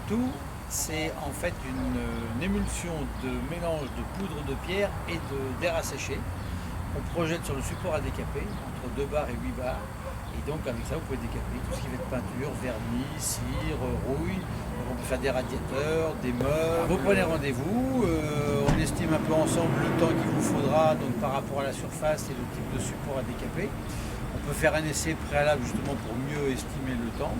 tout, c'est en fait une émulsion de mélange de poudre de pierre et d'air asséché. On projette sur le support à décaper, entre 2 bars et 8 bars. Et donc avec ça, vous pouvez décaper tout ce qui va être peinture, vernis, cire, rouille. Donc on peut faire des radiateurs, des meubles. Vous prenez rendez-vous, on estime un peu ensemble le temps qu'il vous faudra donc par rapport à la surface et le type de support à décaper. On peut faire un essai préalable justement pour mieux estimer le temps.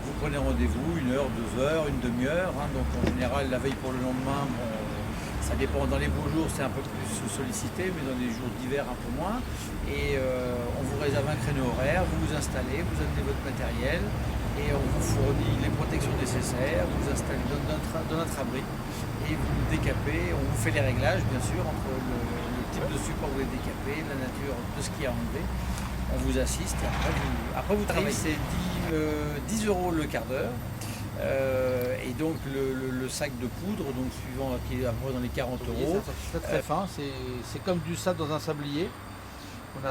Vous prenez rendez-vous, 1 heure, 2 heures, une demi-heure. Donc en général, la veille pour le lendemain, bon, ça dépend. Dans les beaux jours, c'est un peu plus sollicité, mais dans les jours d'hiver, un peu moins. Et on vous réserve un créneau horaire, vous vous installez, vous amenez votre matériel et on vous fournit les protections nécessaires, vous vous installez dans notre abri et vous décapez. On vous fait les réglages, bien sûr, entre le type de support que vous voulez décaper, la nature de ce qui est à enlever. On vous assiste et après vous travaillez. C'est 10 euros le quart d'heure. Et donc le sac de poudre, donc suivant qui est à peu près dans les 40 euros. C'est très fin, c'est comme du sable dans un sablier.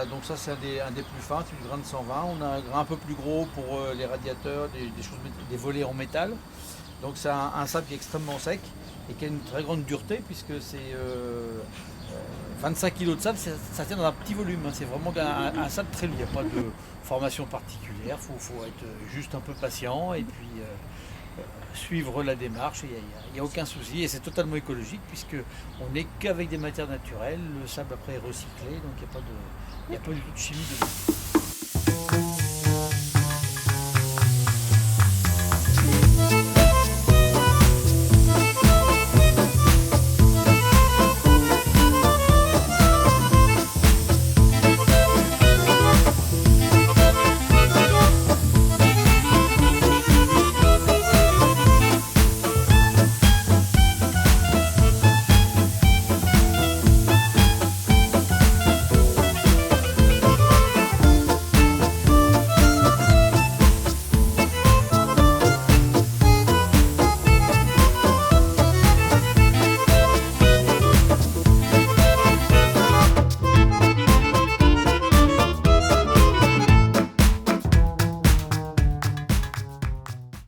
Donc ça c'est un des plus fins, c'est du grain de 120. On a un grain un peu plus gros pour les radiateurs, des volets en métal. Donc c'est un sable qui est extrêmement sec et qui a une très grande dureté puisque c'est 25 kg de sable, ça tient dans un petit volume. C'est vraiment un sable très lourd. Il n'y a pas de formation particulière, il faut être juste un peu patient et puis suivre la démarche. Il n'y a aucun souci et c'est totalement écologique puisqu'on n'est qu'avec des matières naturelles. Le sable après est recyclé, donc il n'y a pas du tout de chimie dedans.